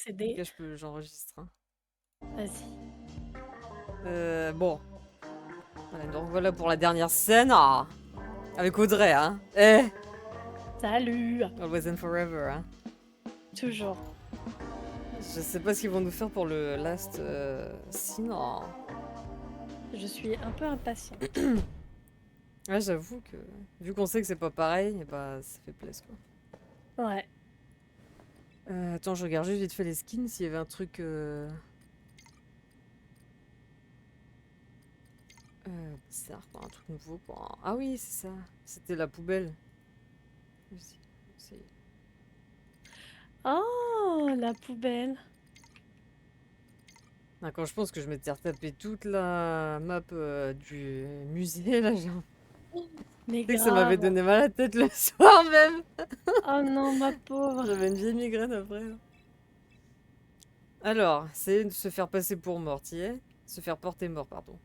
procéder. Ok, j'enregistre. Hein. Vas-y. Bon. Voilà, donc voilà pour la dernière scène. Ah, avec Audrey, hein. Eh, Salut. Always and Forever, hein. Toujours. Je sais pas ce qu'ils vont nous faire pour le last scene. Oh. Je suis un peu impatiente. Ouais, j'avoue que vu qu'on sait que c'est pas pareil, et bah ça fait plaisir quoi. Ouais. Attends, je regarde juste vite fait les skins s'il y avait un truc. Bizarre quoi, un truc nouveau quoi. Ah oui, c'est ça. C'était la poubelle. Oh, la poubelle. Quand je pense que je m'étais retapé toute la map du musée là, j'ai Mais sais que ça m'avait grave. donné mal à la tête le soir même. Oh non, ma pauvre. J'avais une vieille migraine après. Là. Alors, c'est de se faire passer pour mort, y est. Se faire porter mort, pardon.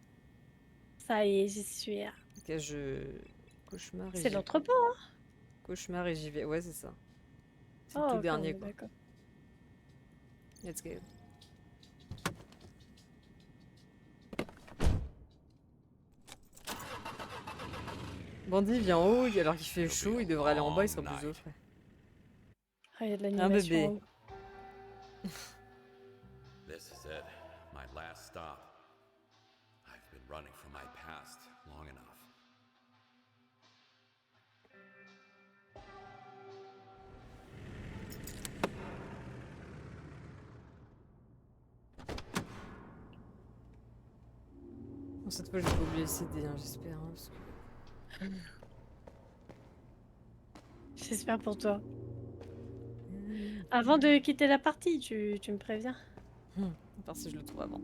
Ça y est, j'y suis. Ok, cauchemar et C'est j'y... l'entrepôt, hein? Cauchemar et j'y vais. Ouais, c'est ça. C'est le Oh, tout ok, on dernier est quoi. d'accord. Let's go. Bandit vient en haut, alors qu'il fait chaud, il devrait aller en bas, il sera plus au frais. Ah, il y a de Un l'animation bébé. en haut. This is it, my last stop. I've been running from my past long enough. Bon, cette fois, j'ai pas oublié le CD, hein, j'espère. Hein, parce que... J'espère pour toi. Avant de quitter la partie, tu me préviens. À part si je le trouve avant.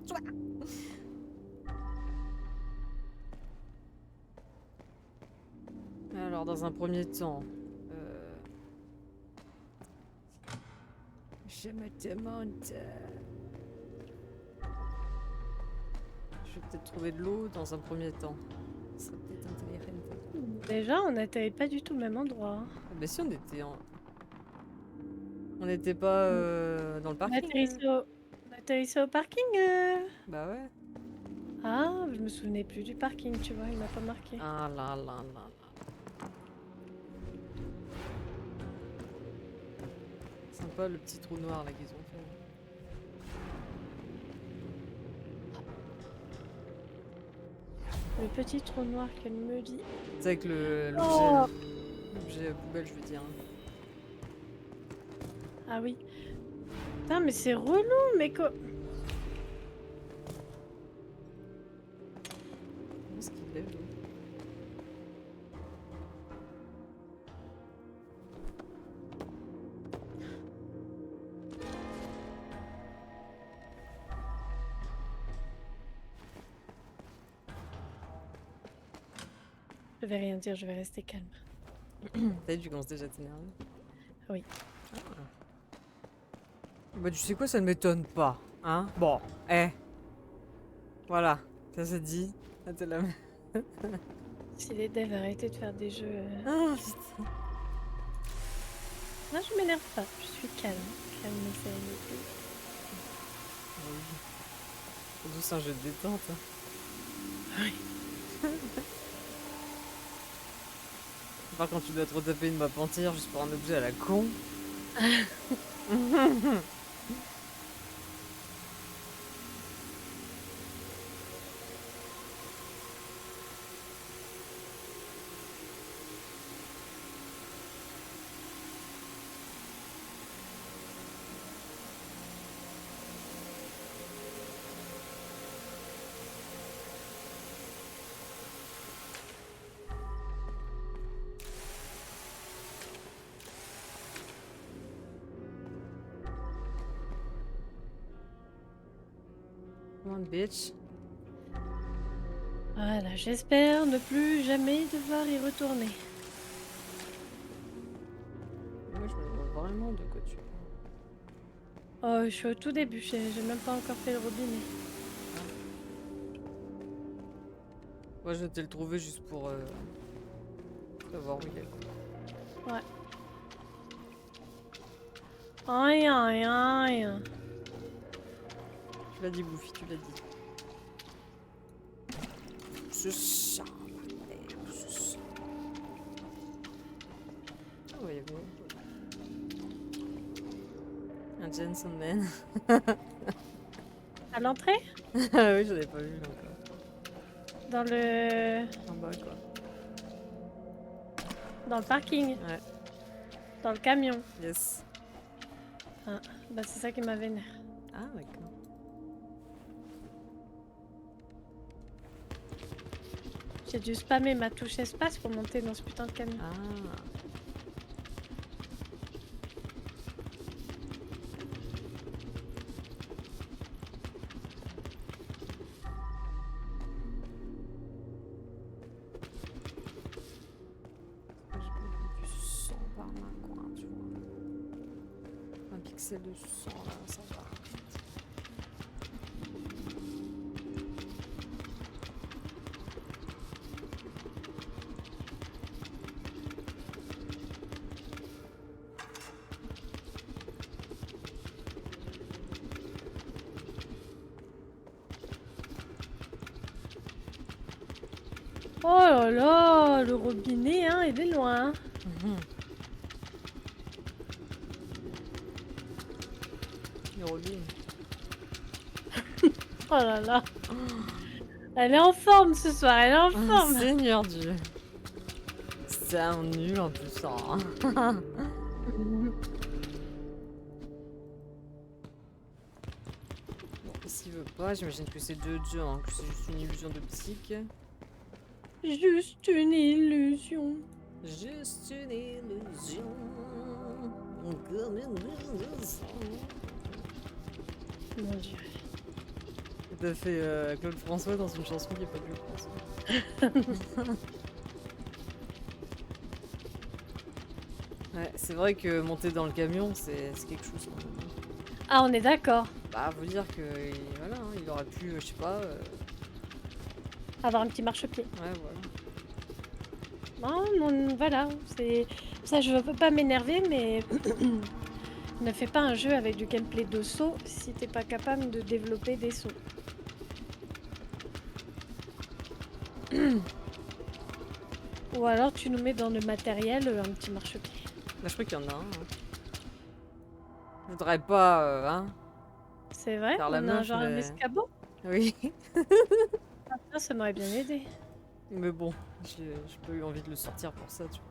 Alors, dans un premier temps... Je me demande... Je vais peut-être trouver de l'eau dans un premier temps. Ça serait peut-être intéressant. Déjà, on n'atterrit pas du tout au même endroit. Hein. Ah bah si, on était en... On n'était pas dans le On parking. atterrissait au parking Bah ouais. Ah, je me souvenais plus du parking, tu vois, il m'a pas marqué. Ah là là là là. Sympa le petit trou noir là qu'ils ont fait. Le petit trou noir qu'elle me dit. C'est avec l'objet Oh poubelle, je veux dire. Ah oui. Putain, mais c'est relou, mais quoi. Qu'est-ce qu'il est lui? Je vais rien dire, je vais rester calme. T'as vu, tu commences déjà à t'énerver. Oui. Ah. Bah tu sais quoi, ça ne m'étonne pas. Hein. Bon, voilà, ça c'est dit. Ah, t'es la... Si les devs arrêtaient de faire des jeux. Ah putain. Non, je m'énerve pas, je suis calme. Calme, c'est le plus. Ah oui. C'est juste un jeu de détente. Hein. Oui. Par contre, tu dois te retaper une map entière juste pour un objet à la con. Come on, bitch. Voilà, j'espère ne plus jamais devoir y retourner. Moi, je me demande vraiment de quoi tu parles. Oh, je suis au tout début, j'ai même pas encore fait le robinet. Moi, je vais te le trouver juste pour savoir où il est. Ouais. Aïe, aïe, aïe. l'as dit, Goofy, tu l'as dit. Ce chat. Ce chat. Ah oui, bon. Un gentleman. À l'entrée? Ah oui, j'en ai pas vu encore. Dans le... En bas, quoi. Dans le parking? Ouais. Dans le camion? Yes. Ah, bah c'est ça qui m'a vénère. Ah, d'accord. J'ai dû spammer ma touche espace pour monter dans ce putain de camion. Ah. Du sang par ma coin, tu vois. Un pixel de sang là, ça va. Oh là là, le robinet, hein, il est loin. Mhm. Le Robin. Oh là là. Elle est en forme ce soir, elle est en Oh, forme. Seigneur Dieu. C'est un nul en plus ça. Hein. Bon, s'il veut pas, j'imagine que c'est deux dieux, hein, que c'est juste une illusion d'optique. Juste une illusion. Juste une illusion. Comme une illusion. Mon dieu. T'as fait Claude François dans une chanson qui est pas Claude François. Ouais, c'est vrai que monter dans le camion, c'est quelque chose quand même. Ah, on est d'accord. Bah, faut dire que voilà, hein, il aurait pu, je sais pas. Avoir un petit marchepied. Ouais, voilà. Non, non, voilà. C'est ça, je veux pas m'énerver, mais ne fais pas un jeu avec du gameplay de saut si t'es pas capable de développer des sauts. Ou alors tu nous mets dans le matériel un petit marchepied. Bah, je crois qu'il y en a un. Hein. Je voudrais pas, hein. C'est vrai? Faire la On a meuf, genre un mais- escabeau? Oui. Ah, ça m'aurait bien aidé. Mais bon, j'ai pas eu envie de le sortir pour ça, tu vois.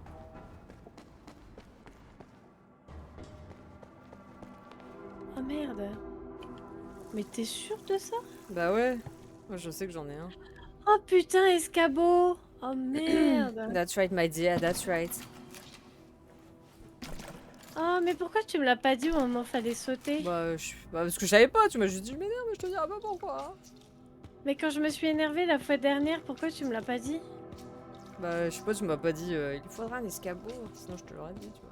Oh merde. Mais t'es sûr de ça? Bah ouais. Moi, je sais que j'en ai un. Oh putain, escabeau! Oh merde! That's right, my dear, that's right. Oh, mais pourquoi tu me l'as pas dit au moment où fallait sauter? Bah, parce que je savais pas, tu m'as juste dit, mais non, mais je te dirai pas pourquoi. Mais quand je me suis énervée la fois dernière, pourquoi tu me l'as pas dit? Bah, je sais pas, tu m'as pas dit, il faudra un escabeau, sinon je te l'aurais dit, tu vois.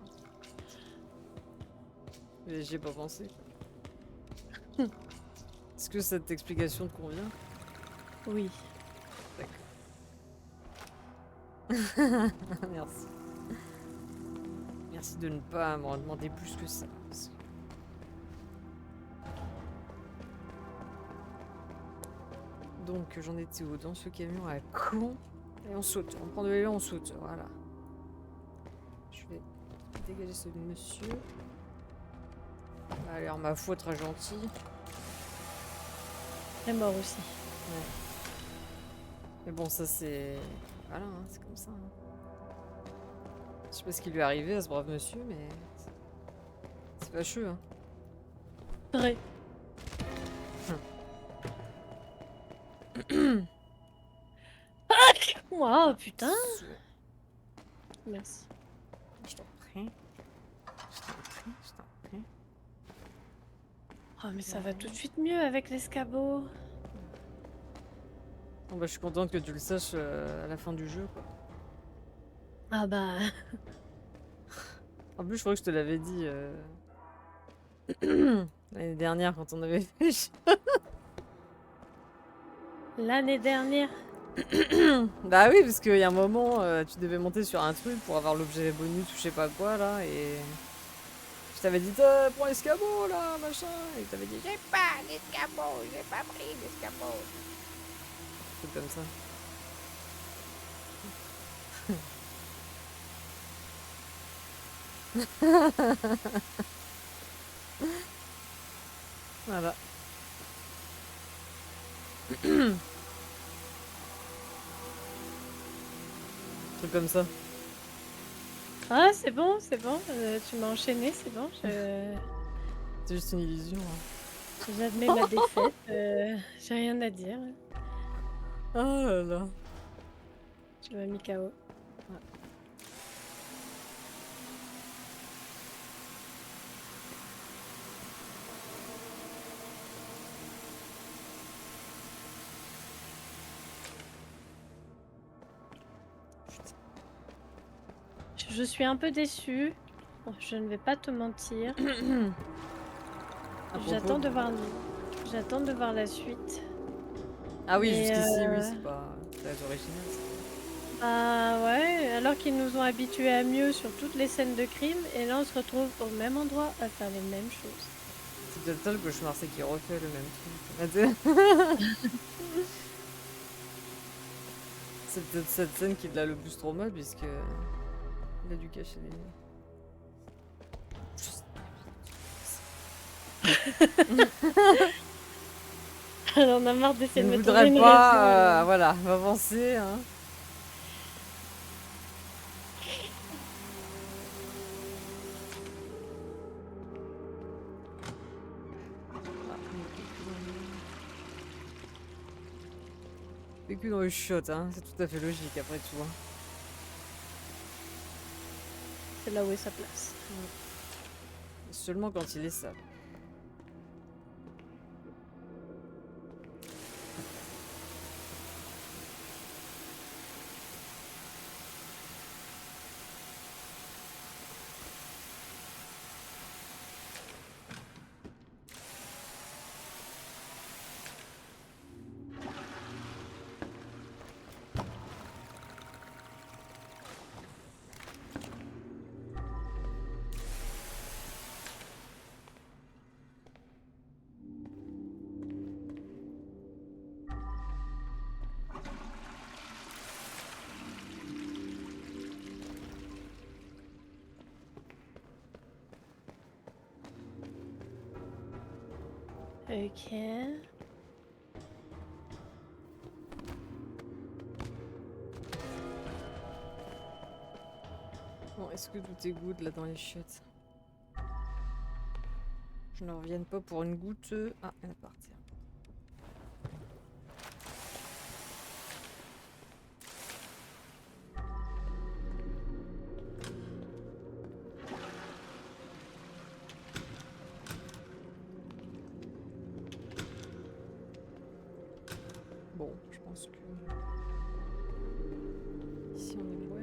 Mais j'y ai pas pensé. Est-ce que cette explication te convient? Oui. D'accord. Merci. Merci de ne pas m'en demander plus que ça. parce que- Donc j'en étais où? Dans ce camion à con. Et on saute. On prend de l'élan, on saute. Voilà. Je vais dégager ce monsieur. Il a l'air, ma foi, très gentil. Elle est mort aussi. Ouais. Mais bon, ça c'est... Voilà, hein, c'est comme ça. Hein. Je sais pas ce qui lui est arrivé à ce brave monsieur, mais... C'est fâcheux, hein. Vrai. Waouh, putain! Merci. Je t'en prie. Je t'en prie, je t'en prie. Oh, mais ça va tout de suite mieux avec l'escabeau. Bon, bah, je suis contente que tu le saches à la fin du jeu, quoi. Ah bah... En plus, je crois que je te l'avais dit l'année dernière quand on avait fait le jeu. L'année dernière. Bah oui, parce qu'il y a un moment, tu devais monter sur un truc pour avoir l'objet bonus ou je sais pas quoi, là, et... t'avais dit prends l'escabeau là, machin. Et t'avais dit j'ai pas l'escabeau, j'ai pas pris l'escabeau. Un truc comme ça. Voilà. Truc comme ça. Ah, c'est bon, tu m'as enchaîné, c'est bon. C'est juste une illusion. Hein. J'admets ma défaite. J'ai rien à dire. Oh là là. Tu m'as mis KO. Je suis un peu déçue. Bon, je ne vais pas te mentir. À propos. J'attends de voir la suite. Ah oui, Mais, jusqu'ici, oui, c'est pas très original. Ça. Bah ouais, alors qu'ils nous ont habitués à mieux sur toutes les scènes de crime, et là on se retrouve au même endroit à faire les mêmes choses. C'est peut-être ça le cauchemar, c'est qu'il refait le même truc. C'est peut-être cette scène qui l'a le plus trop mal, puisque il a dû cacher les... On a marre d'essayer Je de ne me trouver voudrais une pas, raison. voilà, m'avancer. Hein. Vécu dans le shot, hein. C'est tout à fait logique après tout. Hein. C'est là où est sa place. Seulement quand il est sale. Ok. Bon, est-ce que tout est good là dans les chiottes? Je ne revienne pas pour une goutte. Ah, elle est partie. Bon, je pense que... Ici on est loin.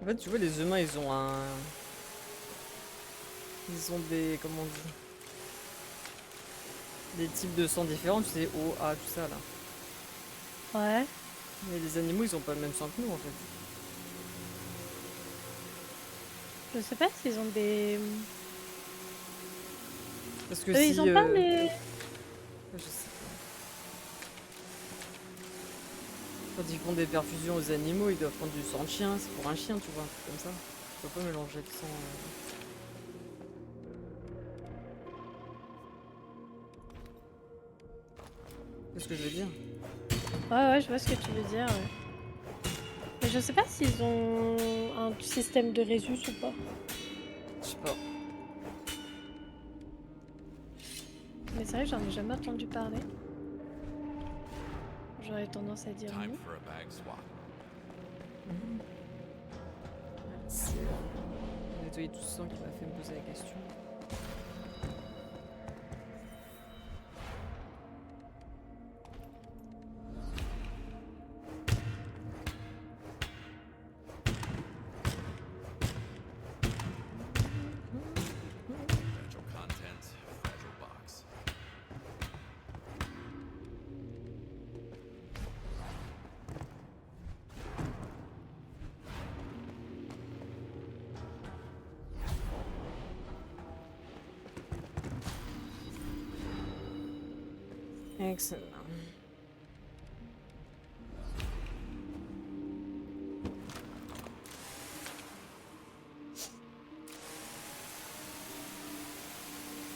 En fait, tu vois, les humains, ils ont un... Ils ont des... Comment on dit? des types de sang différents, tu sais, O, A, tout ça là. Ouais. Mais les animaux, ils ont pas le même sang que nous en fait. Je sais pas s'ils ont des... Parce que Ils si. ont pas les... Je sais pas. Quand ils font des perfusions aux animaux, ils doivent prendre du sang de chien, c'est pour un chien, tu vois, un truc comme ça. Tu peux pas mélanger le sang. C'est ce que je veux dire. Ouais, je vois ce que tu veux dire, ouais. Mais je sais pas s'ils ont un système de résus ou pas. Je sais pas. Mais c'est vrai que j'en ai jamais entendu parler. J'aurais tendance à dire Time non. for a bag swap. C'est nettoyer tout ce sang qui m'a fait me poser la question. Fragile contents, fragile box. Excellent.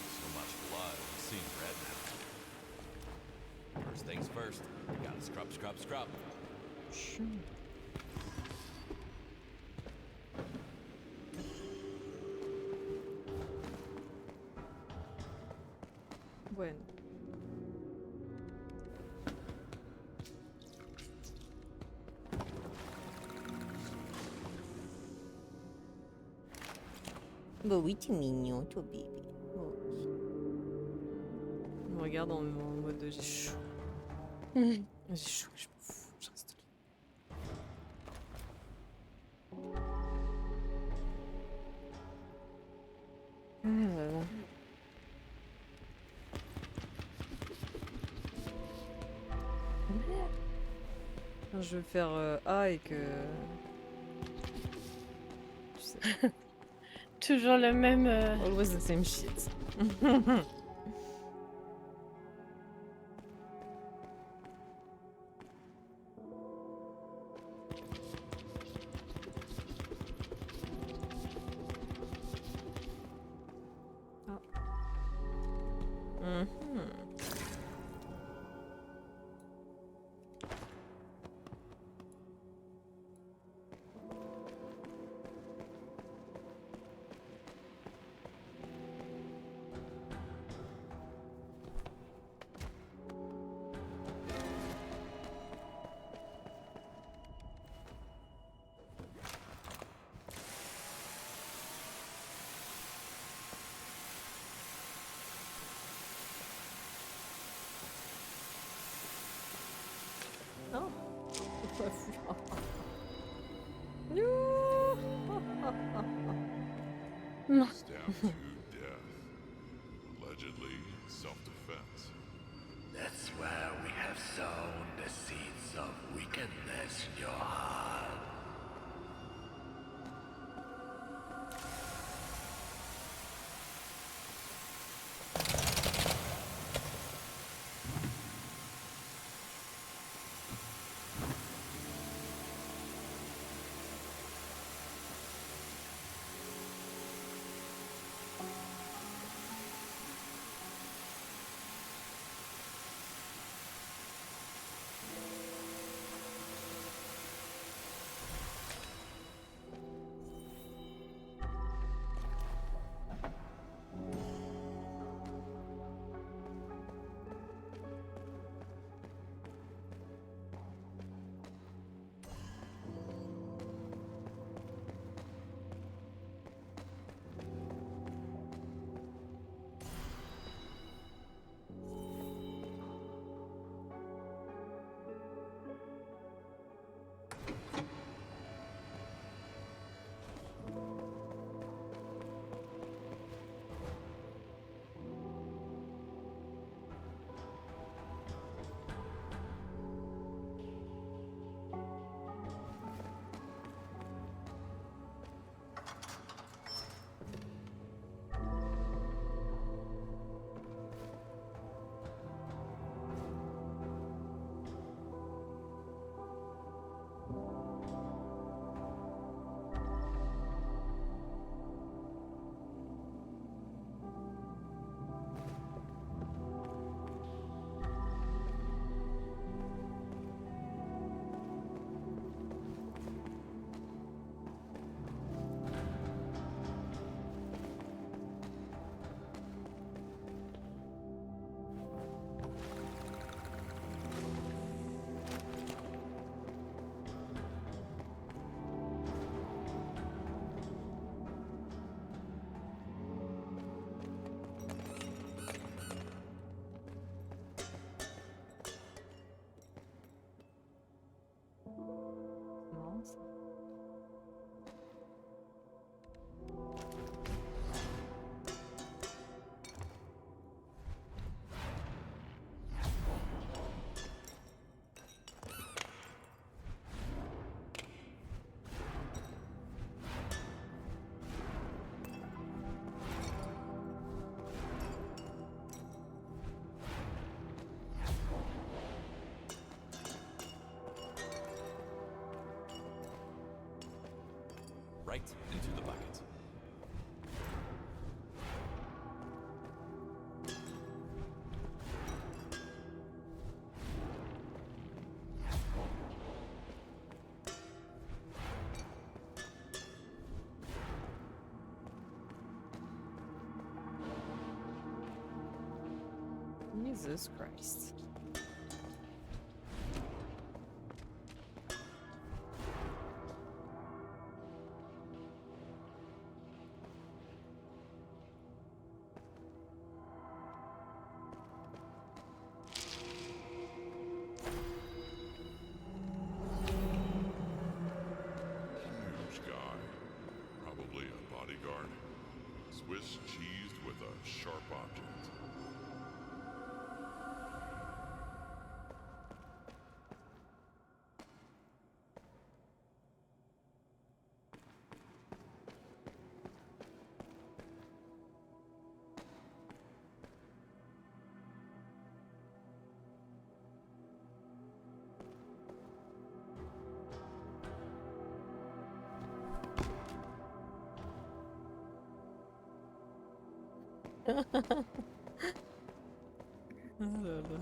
So much blood, I'm seeing red now. First things first, we gotta scrub, scrub, scrub. Bueno. Bah oui, t'es mignon, toi, bébé. Oh. On me regarde en mode j'ai chaud. Mhm. J'ai chaud, je m'en fous, je reste là. Ah là là. Quand je veux faire A et que. Tu sais. Toujours le même... Always the same shit. Ah. Non, c'est pas fou. Non. Stabbed to death. Allegedly self-defense. That's where we have sown the seeds of wickedness in your heart. ça. Right into the bucket. Jesus Christ. Huge guy. Probably a bodyguard. Swiss cheesed with a sharp object. Oh là là.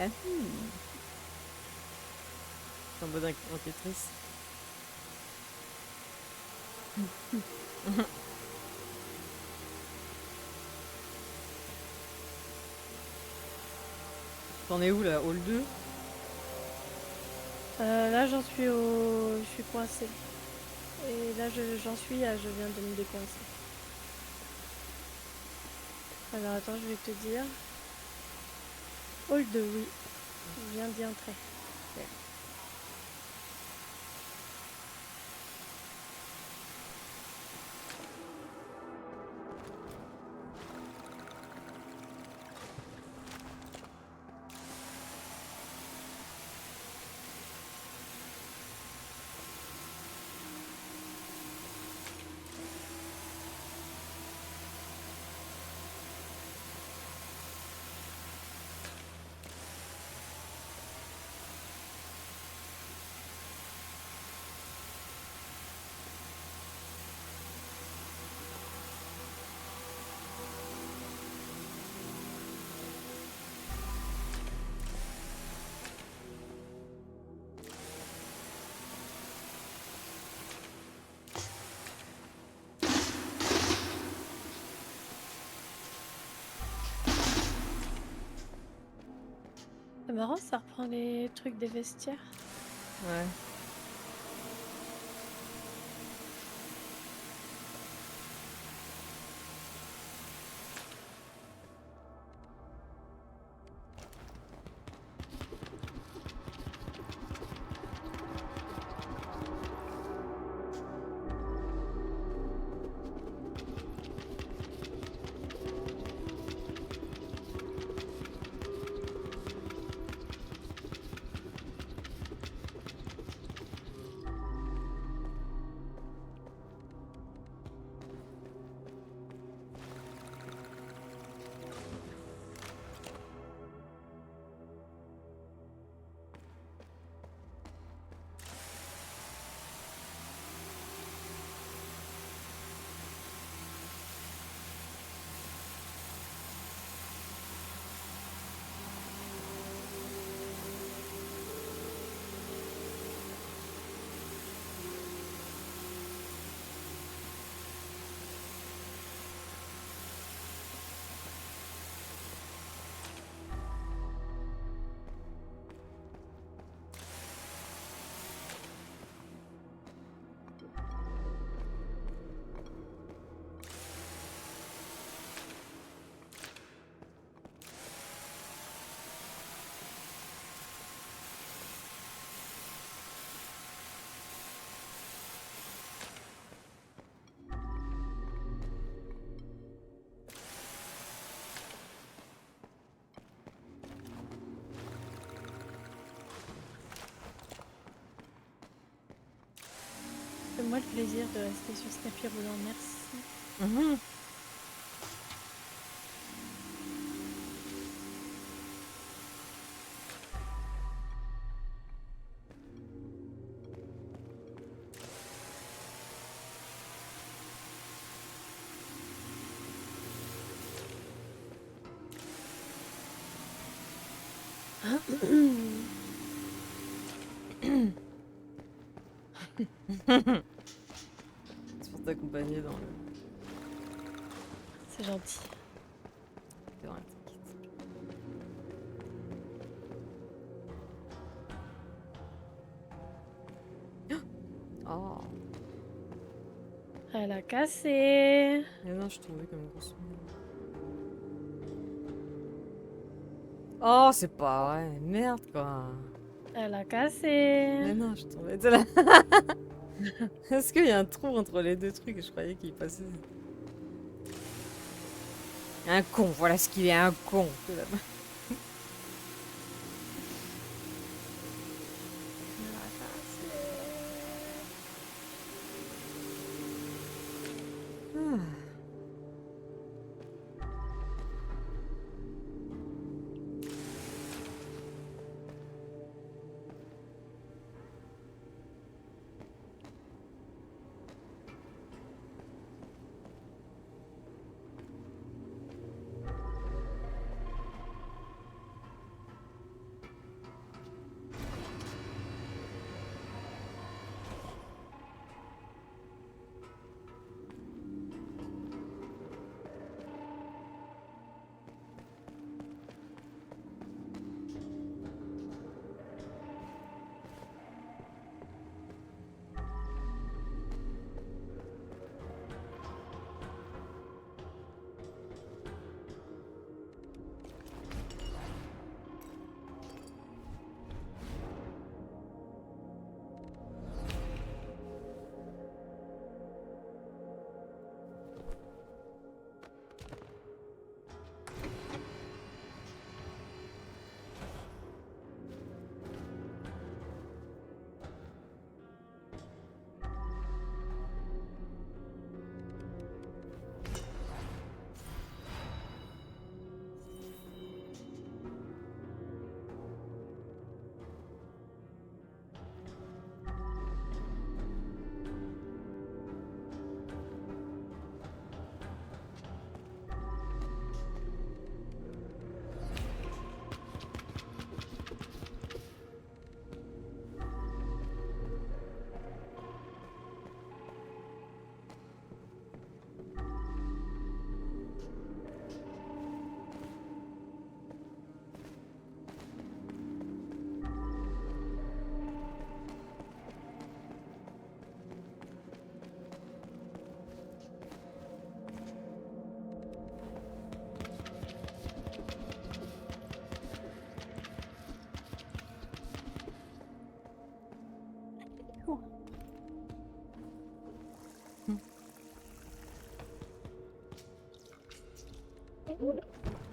Ah, c'est en mode enquêtrice. T'en es où là? Hall 2? Là, j'en suis je suis coincée. Et là, j'en suis à je viens de me décoincer. Alors, attends, je vais te dire. Hall 2, oui. Je viens d'y entrer. C'est marrant, ça reprend les trucs des vestiaires. Ouais. Fais-moi le plaisir de rester sur ce tapis roulant, merci. Mhm. C'est pour t'accompagner dans le... C'est gentil. dans la petite. Oh. Elle a cassé. Mais non, je trouvais comme grosse merde. Oh, c'est pas vrai. Merde, quoi. Elle a cassé. Mais non, je trouvais... là. Est-ce qu'il y a un trou entre les deux trucs? Je croyais qu'il passait... Un con, voilà ce qu'il est, un con. Que là-bas. Ah.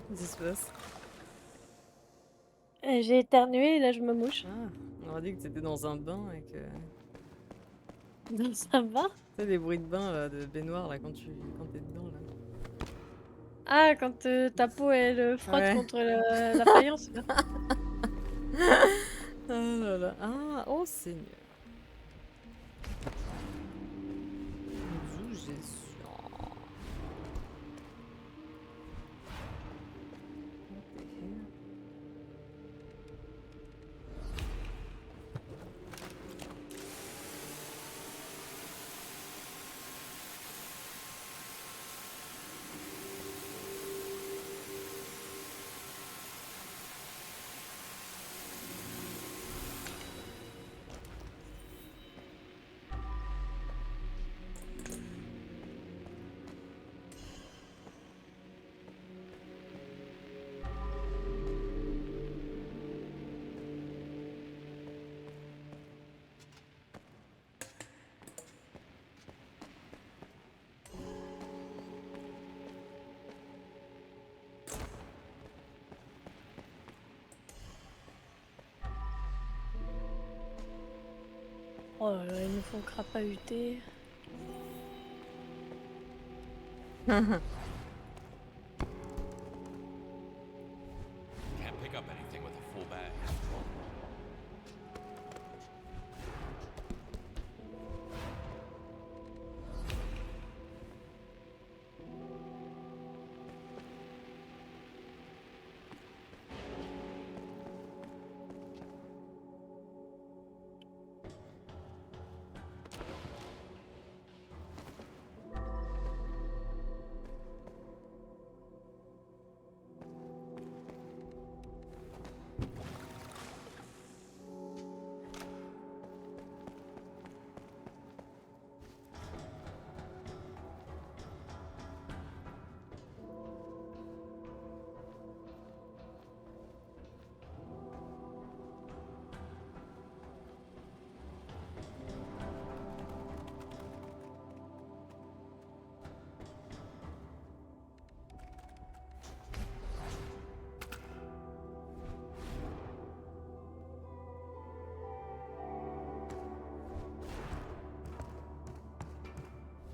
Qu'est-ce qui se passe? J'ai éternué et là je me mouche. Ah, on aurait dit que t'étais dans un bain et que... Donc ça va. Tu sais, les bruits de bain, là, de baignoire, là, quand t'es dedans, là. Ah, quand ta peau elle frotte Ouais. contre la faïence. Là. Ah là là. Ah, oh Seigneur. Mon Dieu, Jésus. Oh. What the hell? Oh là là, ils nous font crapahuter. Can't pick up anything with a full bag.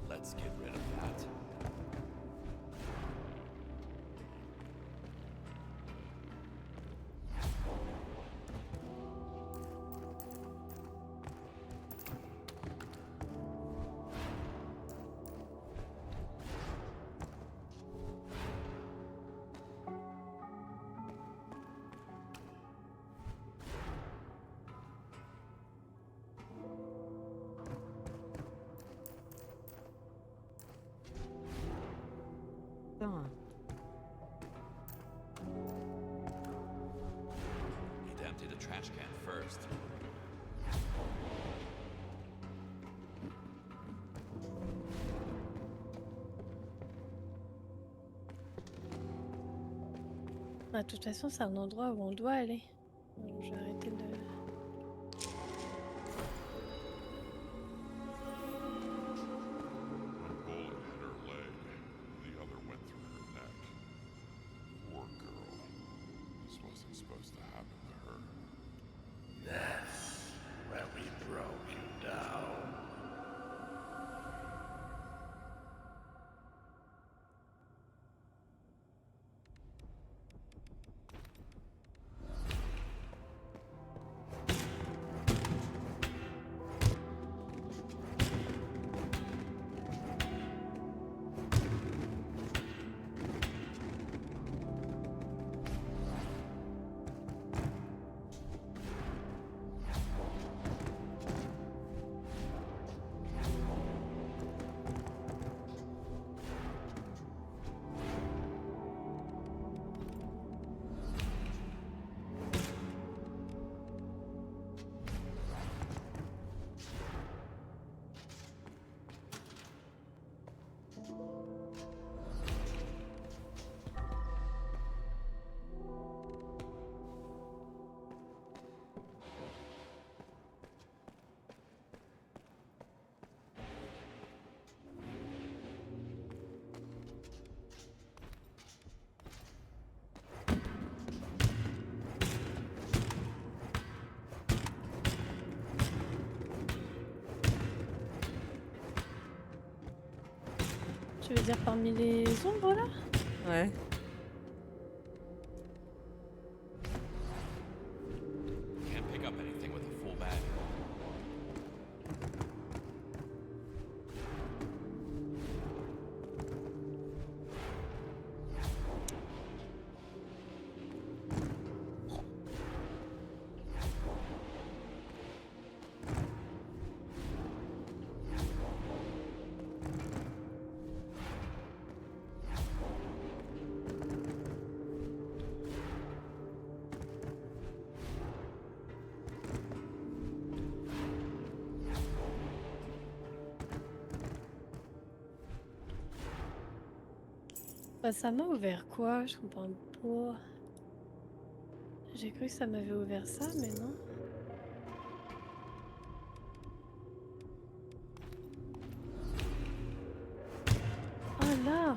Let's get rid of that. Putain. Need to empty the trash can first. Bah, de toute façon, c'est un endroit où on doit aller. Donc, je vais arrêter de... One bullet hit her leg, the other went through her neck. Poor girl. This wasn't supposed to happen to her. That's where we broke you down. Tu veux dire parmi les ombres là? Ouais. Can't pick up anything with a full bag. Bah, ça m'a ouvert quoi? Je comprends pas. J'ai cru que ça m'avait ouvert ça, mais non. Ah là!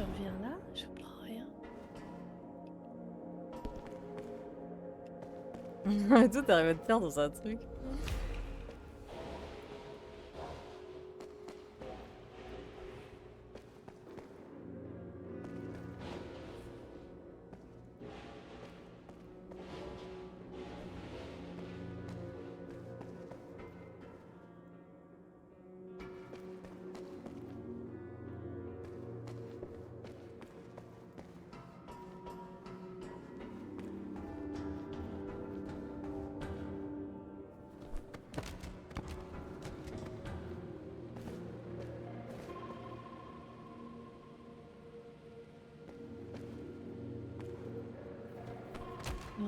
Je reviens là, je prends rien. Toi, t'arrives à te perdre dans un truc.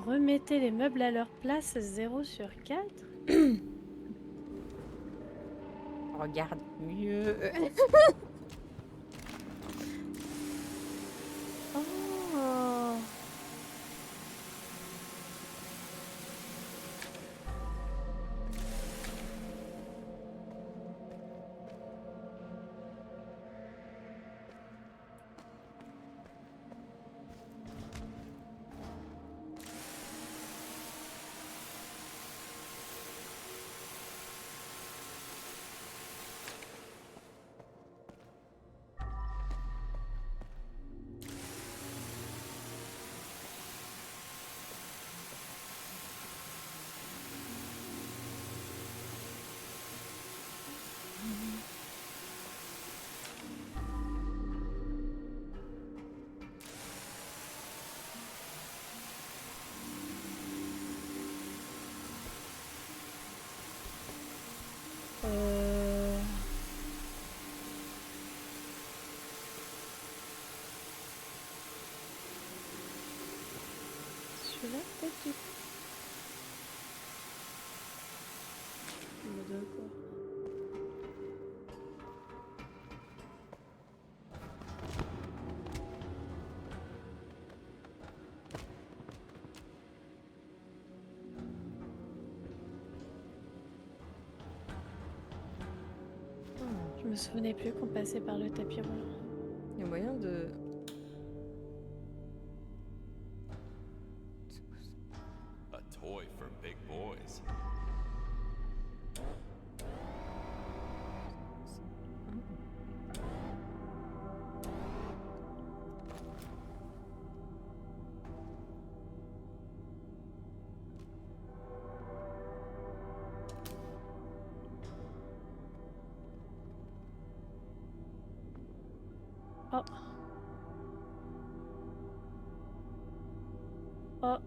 Remettez les meubles à leur place, 0 sur 4. Regarde mieux. Oh. Celui-là, peut-être du coup. Je me donne quoi? Je me souvenais plus qu'on passait par le tapis roulant. Il y a moyen de... A toy for big boys. Oh. Oh.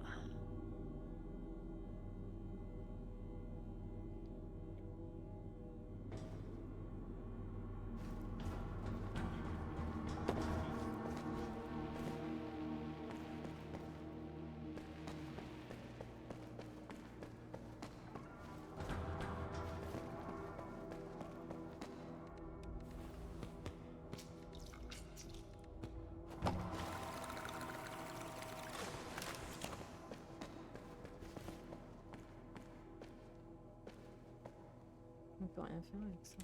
On peut rien faire avec ça.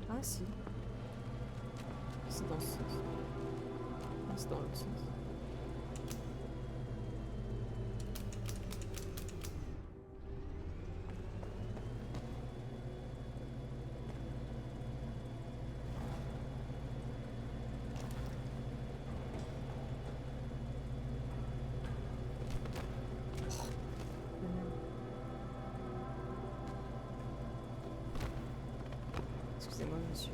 Ah si. C'est dans ce sens. Ah, c'est dans l'autre sens. Excusez-moi, monsieur.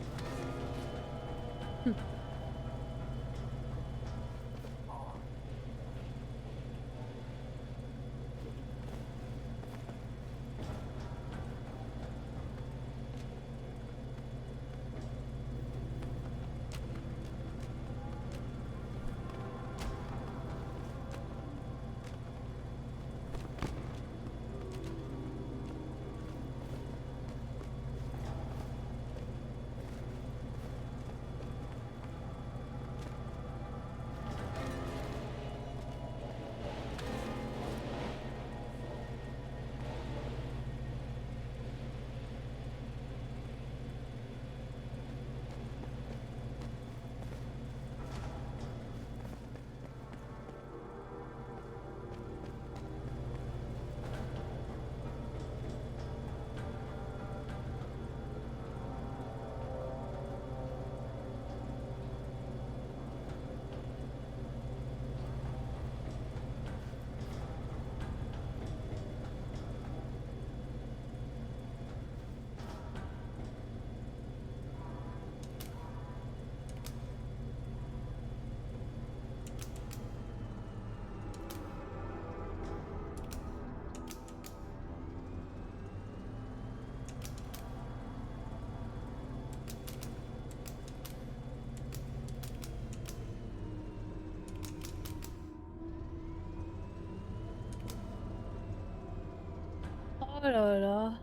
là là.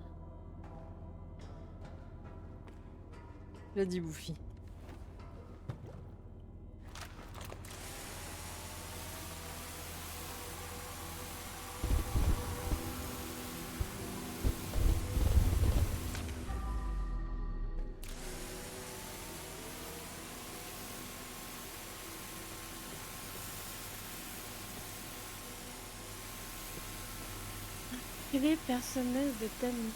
Il a dit Bouffi. Quel est le personnage de Tammy?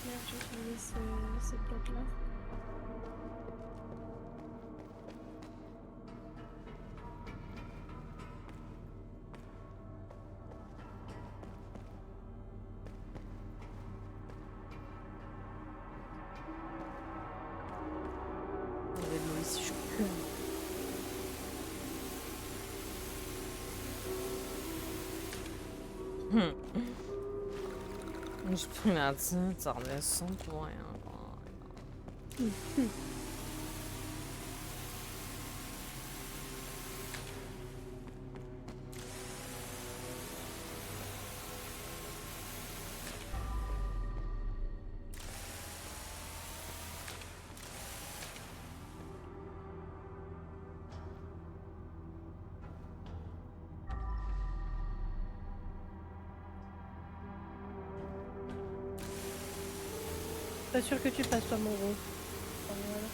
Merde, j'ai oublié ce plot-là. Il y avait de l'eau ici, je suis conne. Ich bin jetzt alles und Pas sûr que tu passes toi mon gros. Enfin, voilà.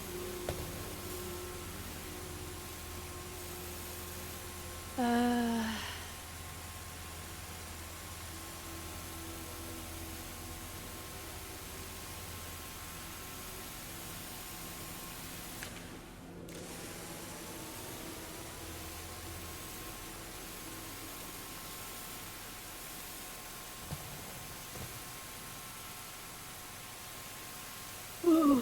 Ouh.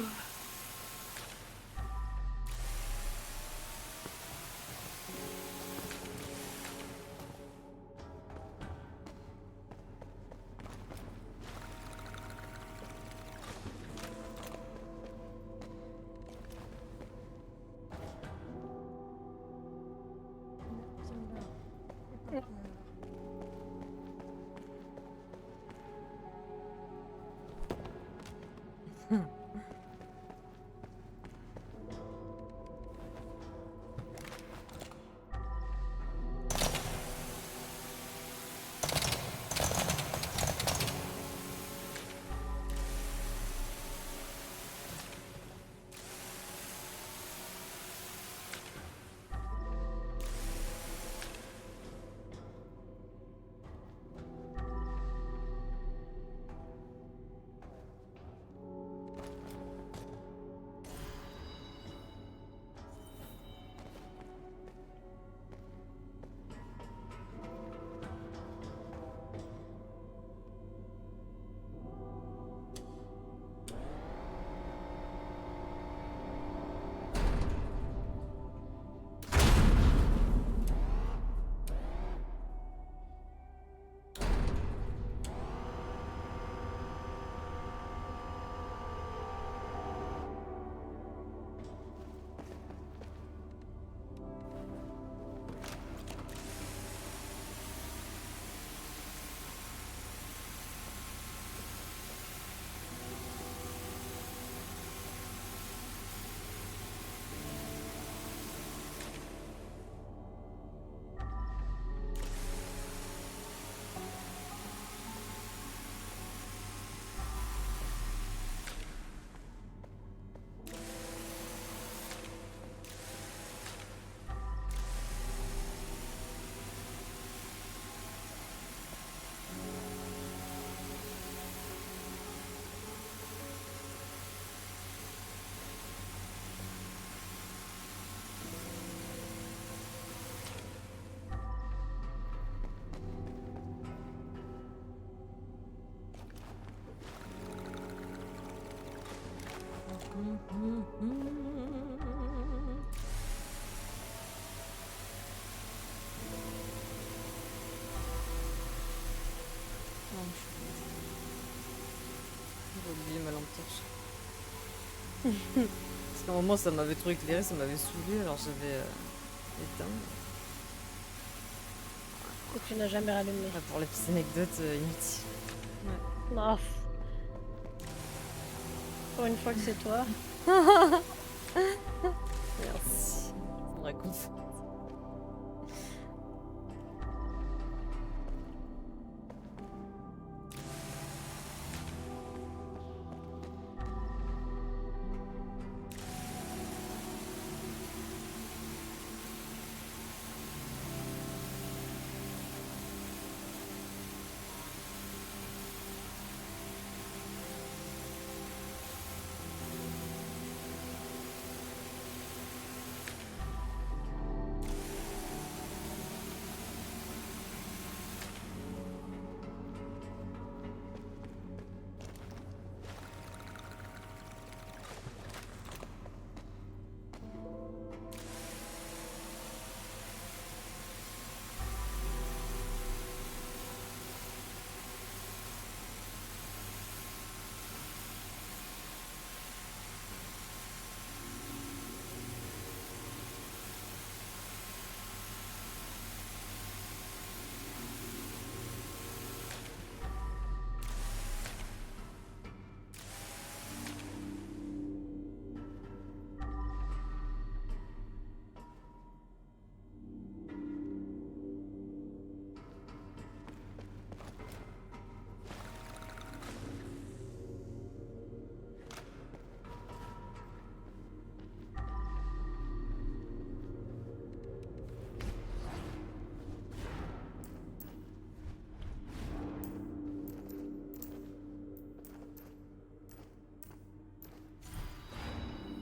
J'ai oublié ma lampe torche. Parce qu'à un moment ça m'avait trop éclairé, ça m'avait saoulé, alors j'avais éteint. Et tu n'as jamais rallumé. Ouais, pour la petite anecdote inutile. Non. Pour une fois que c'est toi. Merci. Ça me réconforte.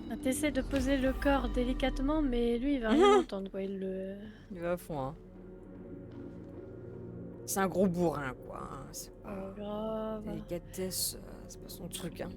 Ah, t'essaies de poser le corps délicatement, mais lui, il va rien entendre, quoi. Il va à fond, hein. C'est un gros bourrin, quoi. Hein. C'est Oh, pas... grave. Délicatesse, c'est pas son truc, hein.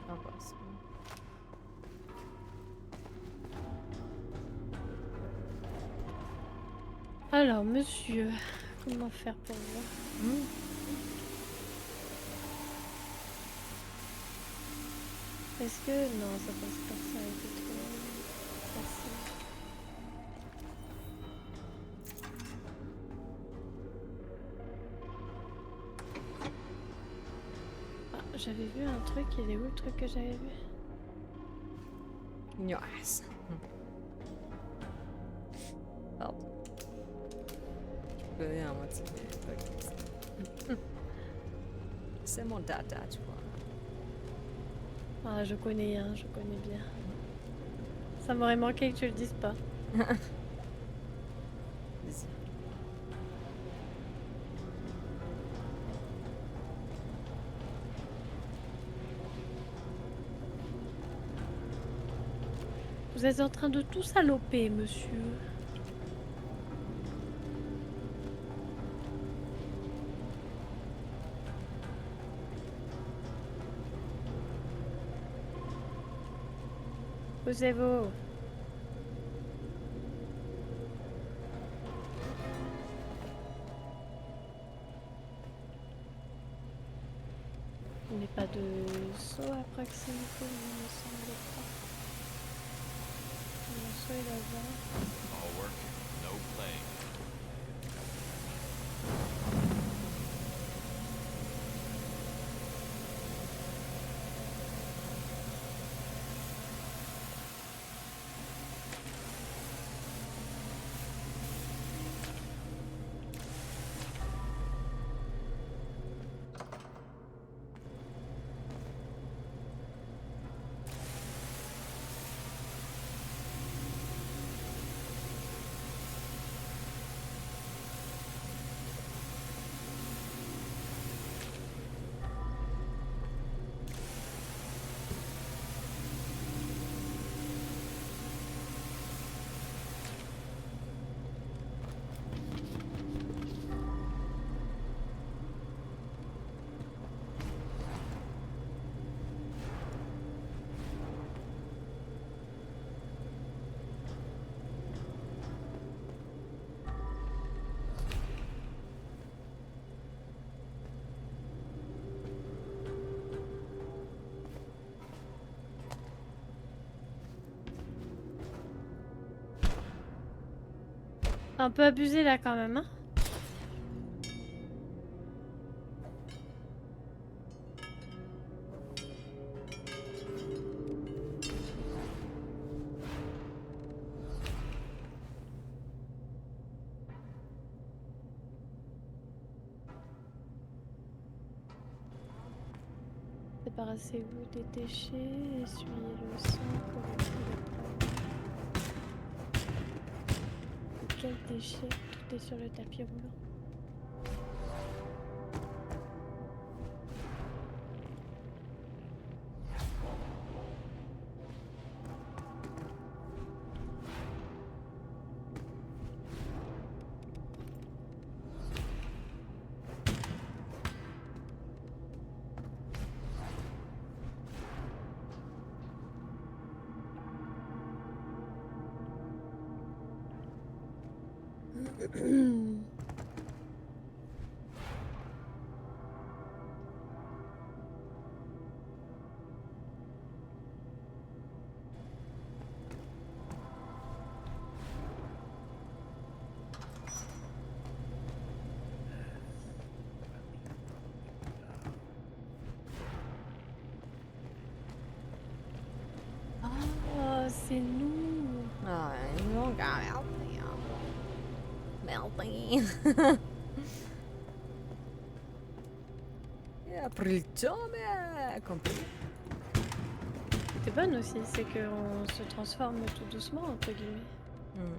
Ah bah, c'est bon. Alors, monsieur, comment faire pour vous? Est-ce que... Non, ça passe pas, ça a été trop facile. Ah, j'avais vu un truc, il est où le truc que j'avais vu? Ignorasse. Pardon. Je connais un moitié, mais pas comme ça. C'est mon dada, tu vois. Ah, je connais, hein, je connais bien. Ça m'aurait manqué que tu le dises pas. Vas-y. Vous êtes en train de tout saloper, monsieur. Posez-vous. Il n'y a pas de saut à proximité, il ne me semble pas. Le saut est là-bas. All work, no play. un peu abusé là quand même, hein. Débarrassez-vous des déchets, essuyez le sang, collectez les poils. Quel déchet? Tout est sur le tapis roulant. Oh, c'est nous. Ah, non, merde. Merde. Et après le temps, mais compris. C'est bonne aussi, c'est qu'on se transforme tout doucement, entre guillemets. Hmm.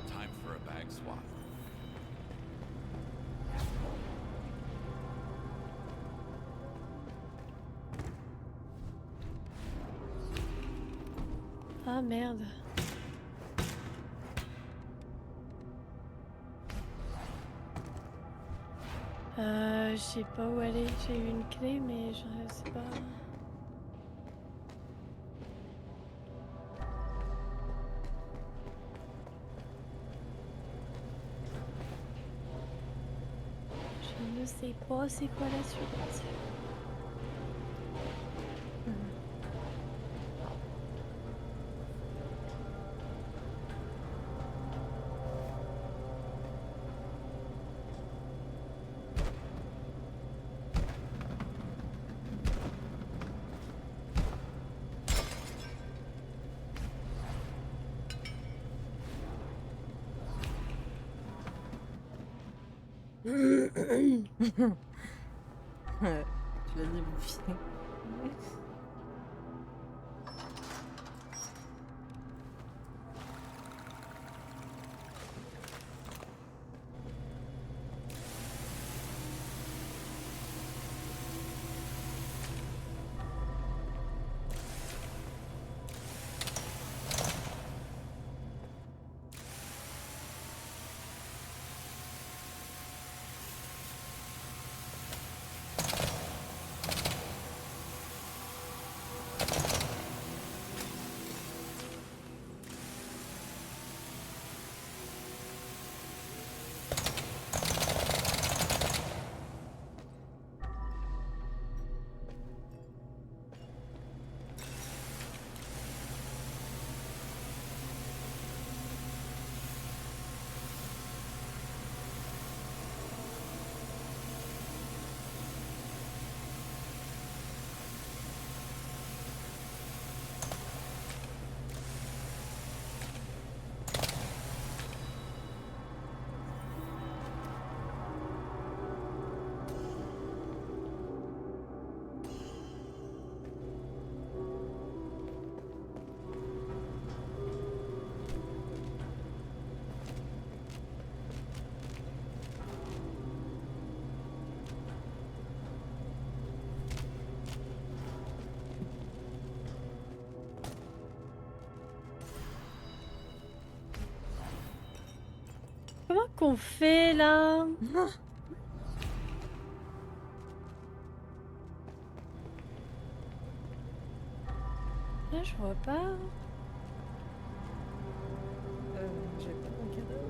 Time for a bag swap. Ah merde. Je sais pas où aller. J'ai eu une clé, mais je sais pas. Je ne sais pas c'est quoi la suite. Tu l'as dit, Buffy. Comment qu'on fait là? Là, je vois pas. J'ai pas mon cadavre.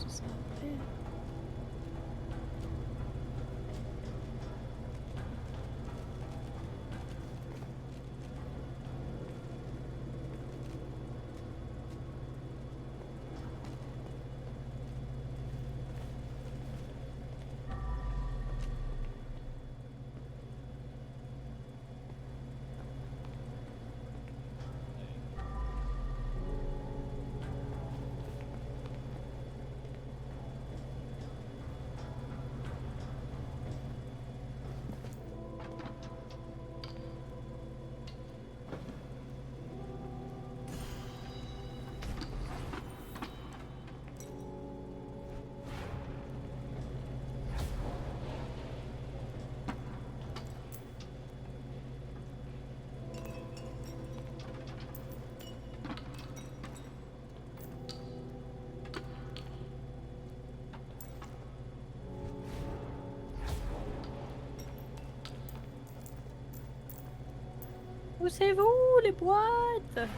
c'est ça après. Poussez-vous les boîtes!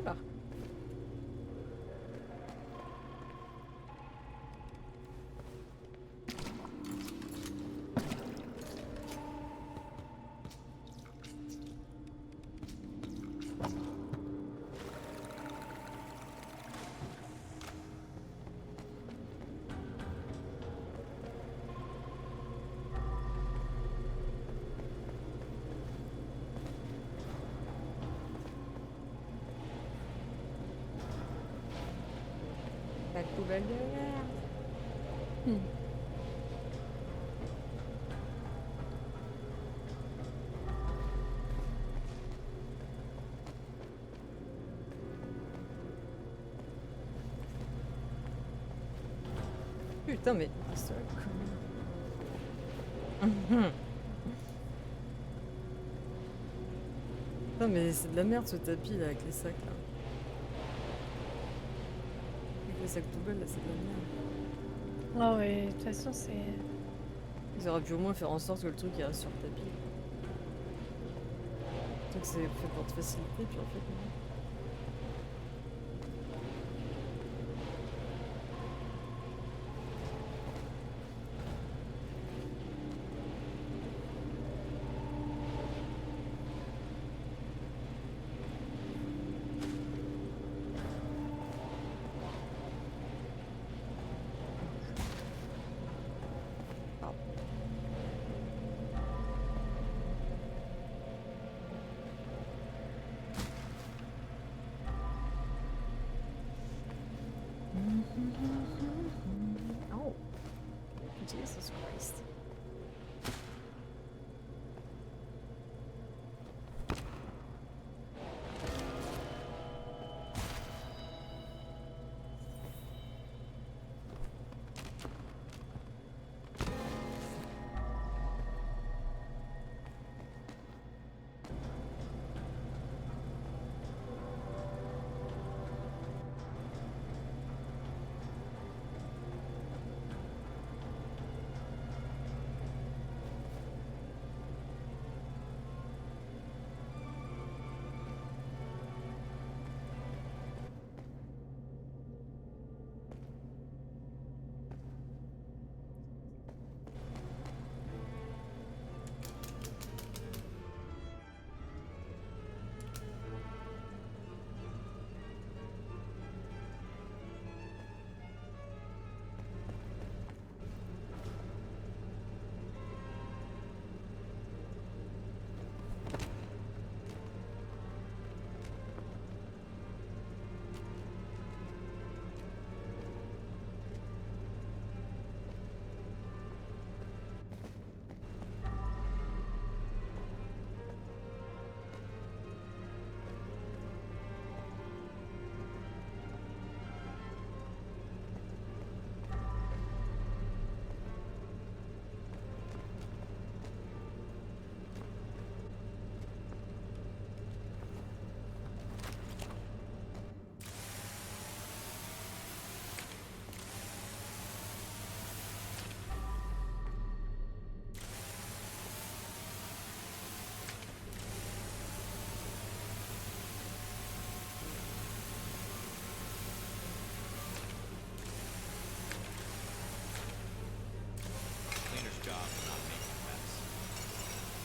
Oula. La poubelle de merde. Putain, mais. C'est vrai que- Putain, mais c'est de la merde ce tapis là avec les sacs là. Avec les sacs poubelles là, c'est de la merde. Ah ouais, de toute façon, c'est. Ils auraient pu au moins faire en sorte que le truc il reste sur le tapis. Donc c'est fait pour te faciliter, puis en fait. Non. Oh, Jesus Christ. Cleaner's job is not making a mess.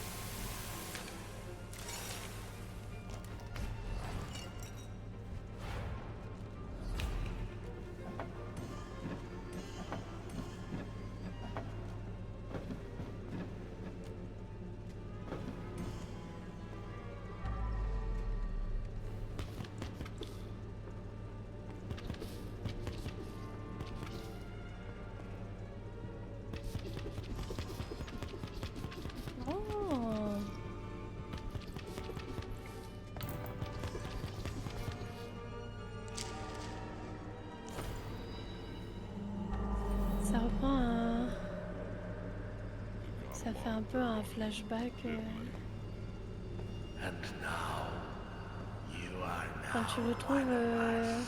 Oh. Ça reprend un. Ça fait un peu un flashback And now, you are quand now tu retrouves.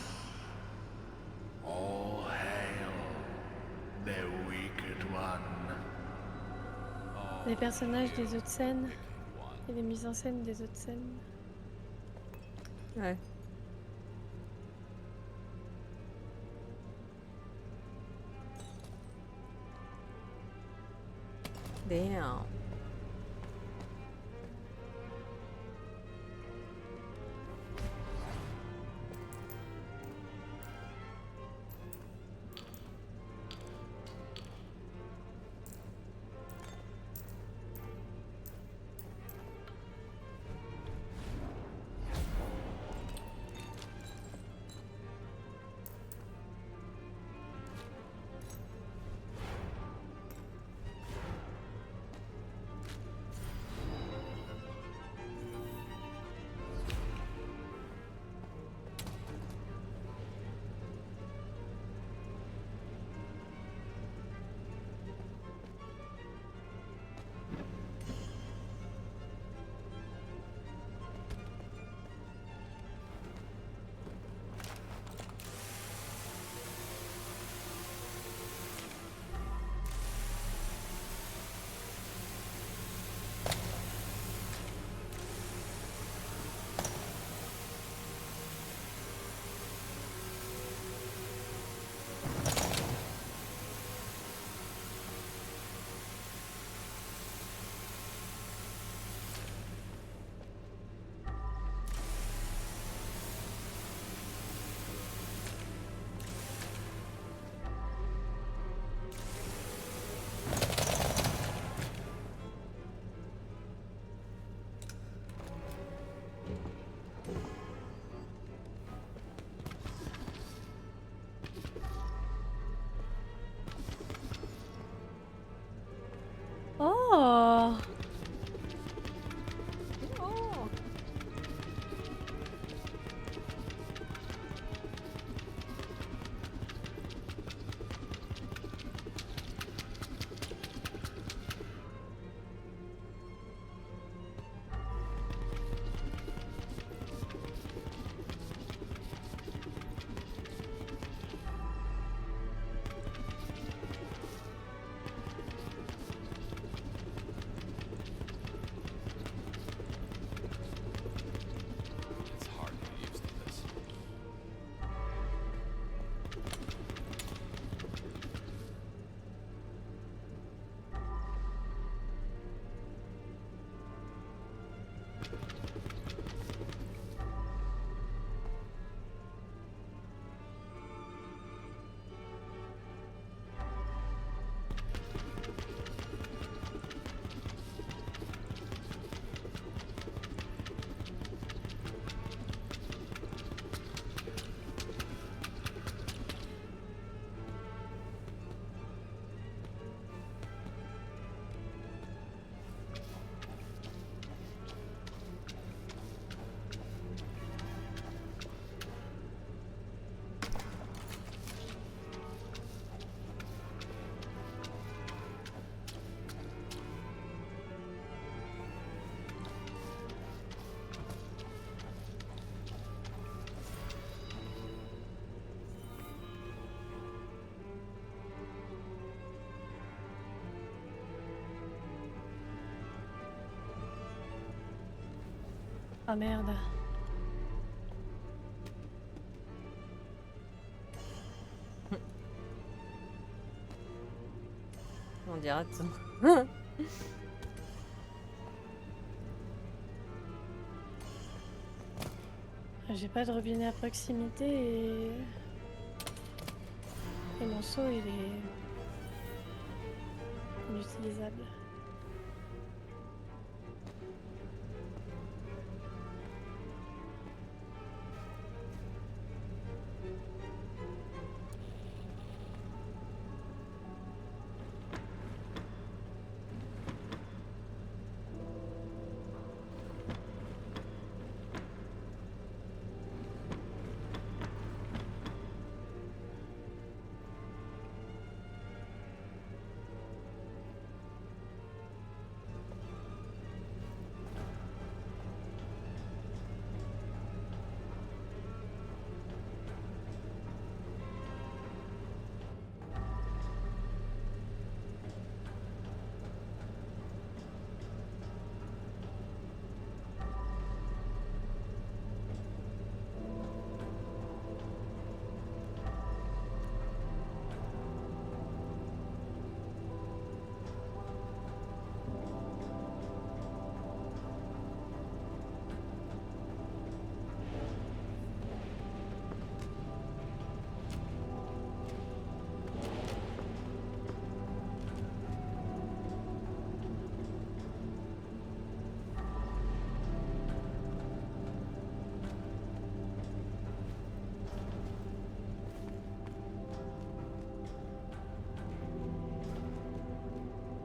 all hail the wicked one. Les personnages des autres scènes et les mises en scène des autres scènes. Ouais. Damn. Oh! Oh. It's hard to get used to this. Ah merde. On dirait tout. J'ai pas de robinet à proximité et mon seau il est inutilisable.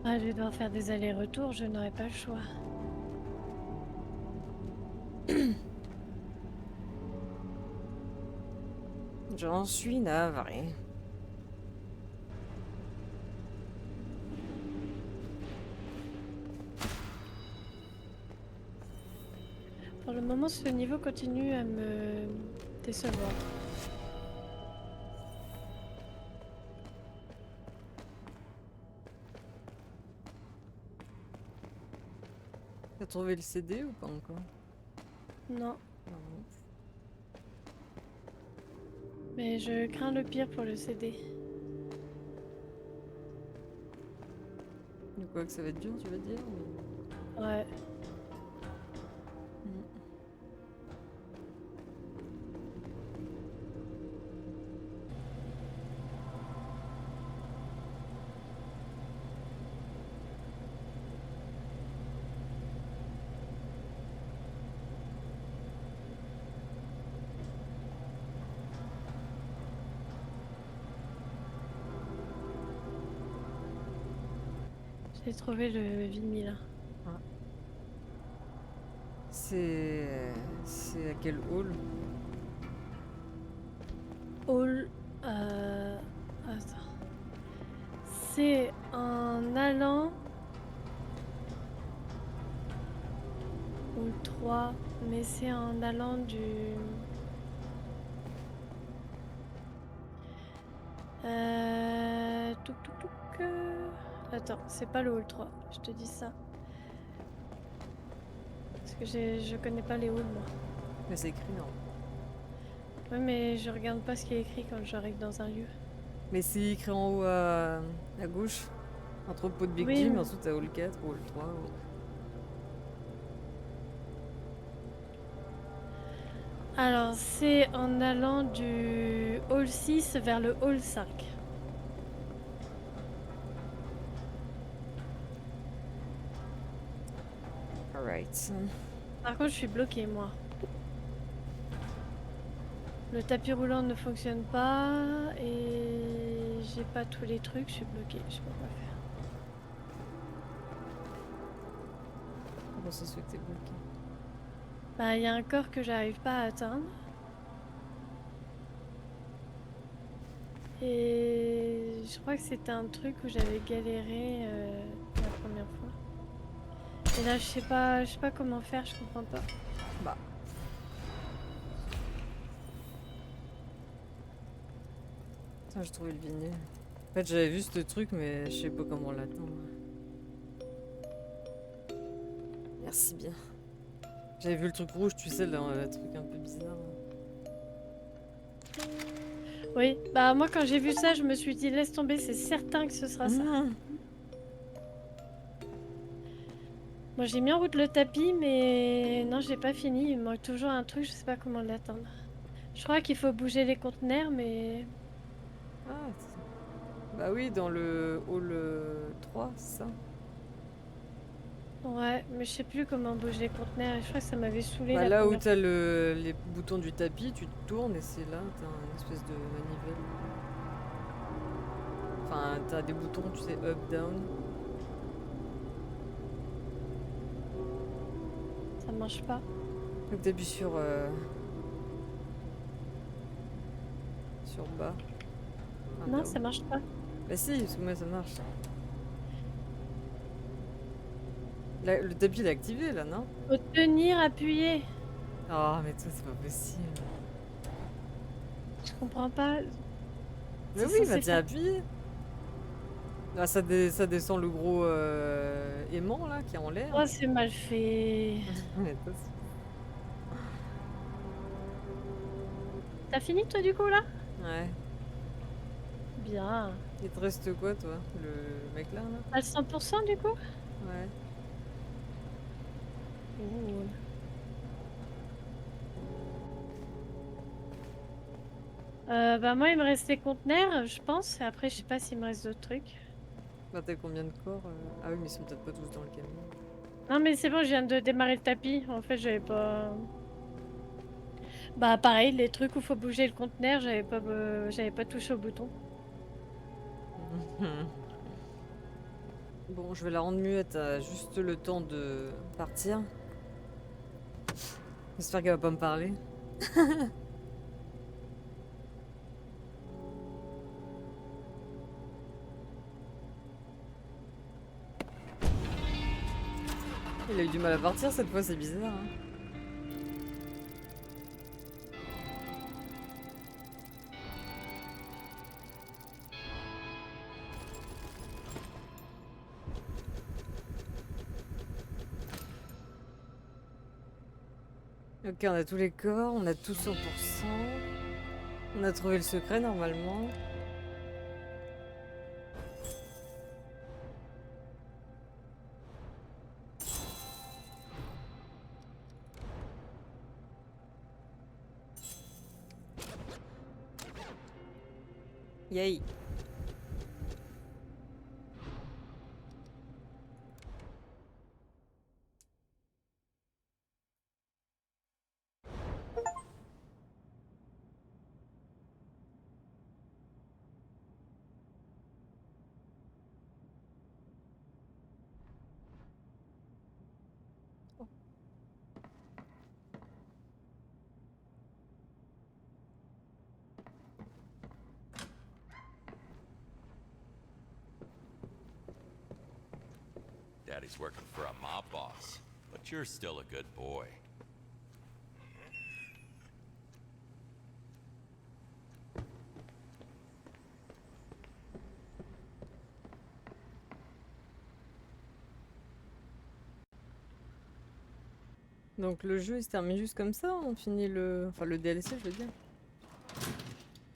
Ah, je vais devoir faire des allers-retours, je n'aurai pas le choix. J'en suis navré. Pour le moment, ce niveau continue à me décevoir. T'as trouvé le CD ou pas encore? Non, Non. mais je crains le pire pour le CD. De quoi que ça va être dur, tu vas dire Ouais. J'ai trouvé le vinyle. C'est à quel hall? Hall. Attends. C'est en allant. Hall 3. Mais c'est en allant du. Touc touc touc. Attends, c'est pas le hall 3, je te dis ça. Parce que je connais pas les halls moi. Mais c'est écrit non. Ouais, mais je regarde pas ce qui est écrit quand j'arrive dans un lieu. Mais c'est écrit en haut à gauche. Entrepôt de Big Oui, Jim, mais- ensuite à hall 4 ou hall 3. Alors, c'est en allant du hall 6 vers le hall 5. Alright. Par contre, je suis bloquée, moi. Le tapis roulant ne fonctionne pas et j'ai pas tous les trucs, je suis bloquée, je sais pas quoi faire. Comment ça se fait que t'es bloqué? Bah, il y a un corps que j'arrive pas à atteindre. Et je crois que c'était un truc où j'avais galéré la première fois. Et là, je sais pas comment faire, je comprends pas. Bah. Tiens, j'ai trouvé le vinyle. En fait, j'avais vu ce truc, mais je sais pas comment l'atteindre. Merci bien. J'avais vu le truc rouge, tu sais, le truc un peu bizarre. Oui, bah moi quand j'ai vu ça, je me suis dit laisse tomber, c'est certain que ce sera ça. Moi j'ai mis en route le tapis, mais non, j'ai pas fini. Il me manque toujours un truc, je sais pas comment l'atteindre. Je crois qu'il faut bouger les conteneurs, mais Ah, bah oui, dans le hall 3, c'est ça. ouais, mais je sais plus comment bouger les conteneurs. Je crois que ça m'avait saoulé Bah la là où première t'as les boutons du tapis, tu te tournes et c'est là, t'as une espèce de manivelle. Enfin, t'as des boutons, tu sais, up, down. fois. Ça marche pas. Donc t'appuies sur bas. Enfin, Non, down. ça marche pas. Bah si, parce que moi ça marche. Là, le tapis il est activé là, non? Faut tenir, appuyer. Oh, mais toi c'est pas possible. Je comprends pas. Mais C'est oui, bah censé tiens, faire- appuyer. Là, ça descend le gros aimant là qui est en l'air. Oh, c'est mal fait. Mais toi, T'as fini toi du coup là? ouais. Bien. Il te reste quoi toi? Le mec là? À 100% du coup? Ouais. Cool. Bah moi il me reste les conteneurs, je pense. Et après je sais pas s'il me reste d'autres trucs. Bah t'as combien de corps Ah oui, mais ils sont peut-être pas tous dans le camion. Non mais c'est bon, je viens de démarrer le tapis. En fait j'avais pas... Bah pareil, les trucs où faut bouger le conteneur, j'avais pas touché au bouton. Bon, je vais la rendre muette à juste le temps de partir. J'espère qu'elle va pas me parler. Il a eu du mal à partir cette fois, c'est bizarre. Hein. Ok, on a tous les corps, on a tout 100%. On a trouvé le secret normalement. Yay! Daddy's working for a mob boss, but you're still a good boy. Donc le jeu il se termine juste comme ça, on finit le... Enfin le DLC je veux dire.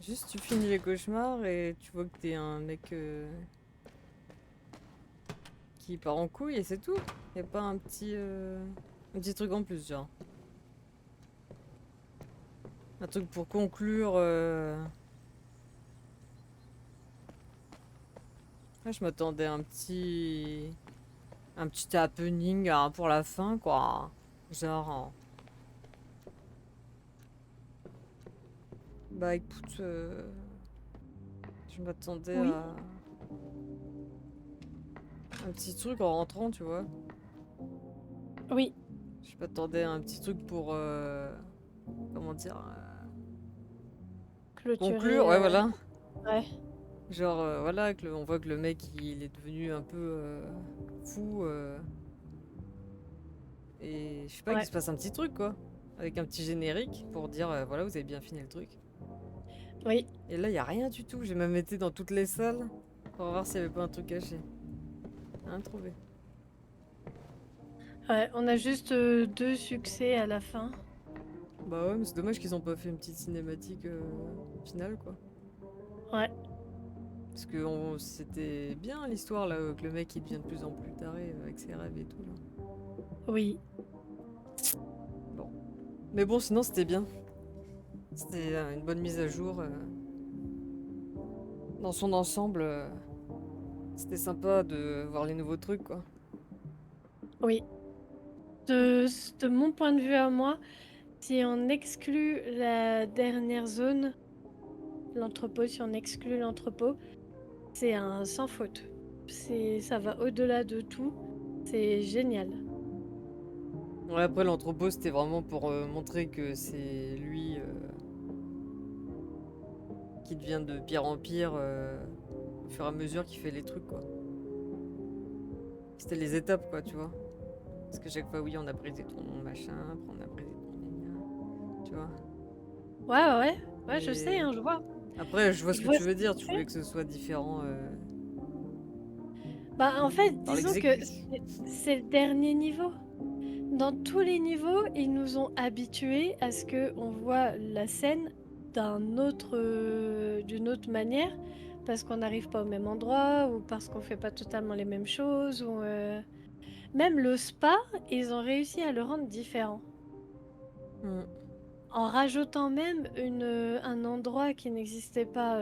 Juste tu finis les cauchemars et tu vois que t'es un mec qui part en couille et c'est tout. Y a pas un petit truc en plus genre. Un truc pour conclure. Ah, je m'attendais à un petit happening pour la fin quoi. Genre. Bah écoute, je m'attendais Oui. à un petit truc en rentrant, tu vois. Oui. Je m'attendais à un petit truc pour, comment dire, Clôturer. conclure, ouais voilà. Ouais. Genre, voilà, on voit que le mec il est devenu un peu fou. Et je sais pas, Ouais. qu'il se passe un petit truc quoi. Avec un petit générique pour dire, voilà, vous avez bien fini le truc. Oui. Et là, il a rien du tout. J'ai même été dans toutes les salles pour voir s'il y avait pas un truc caché. Rien trouvé. Ouais, on a juste 2 succès à la fin. Bah ouais, mais c'est dommage qu'ils ont pas fait une petite cinématique finale quoi. Ouais. Parce que c'était bien l'histoire là, que le mec il devient de plus en plus taré avec ses rêves et tout là. Oui. Bon. Mais bon, sinon c'était bien. C'était une bonne mise à jour. Dans son ensemble, c'était sympa de voir les nouveaux trucs quoi. Oui. De mon point de vue à moi, si on exclut la dernière zone, l'entrepôt, si on exclut l'entrepôt, c'est un sans faute. Ça va au-delà de tout. C'est génial. Ouais, après l'entrepôt c'était vraiment pour montrer que c'est lui qui devient de pire en pire au fur et à mesure qu'il fait les trucs quoi. C'était les étapes quoi, tu vois. Parce que chaque fois, oui, on a brisé ton machin, après on a brisé ton gna, tu vois. Ouais, je sais, Et hein, je vois. après, je vois ce Je que vois tu ce veux que dire, tu tu fais. voulais que ce soit différent Bah, en fait, dans disons que l'exécution. c'est le dernier niveau. Dans tous les niveaux, ils nous ont habitués à ce que on voit la scène d'une autre manière, parce qu'on n'arrive pas au même endroit, ou parce qu'on fait pas totalement les mêmes choses, ou même le spa, ils ont réussi à le rendre différent. Mm. En rajoutant même un endroit qui n'existait pas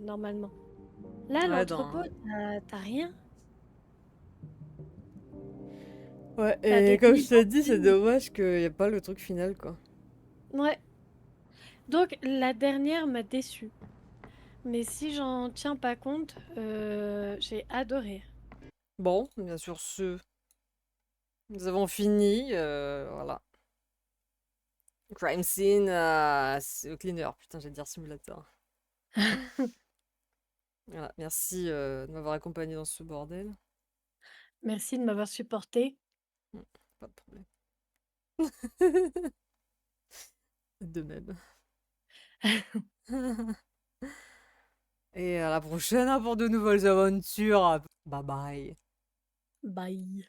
normalement. Là, Ouais, l'entrepôt, t'as rien. Ouais, T'as et des comme je niveaux t'ai dit, c'est pleins. dommage qu'il n'y ait pas le truc final, quoi. Ouais. Donc, la dernière m'a déçue. Mais si j'en tiens pas compte, j'ai adoré. Bon, bien sûr, nous avons fini. Voilà. Crime scene, cleaner. Putain, j'allais dire simulateur. Voilà, merci de m'avoir accompagné dans ce bordel. Merci de m'avoir supporté. Pas de problème. De même. Et à la prochaine pour de nouvelles aventures. Bye bye. Bye.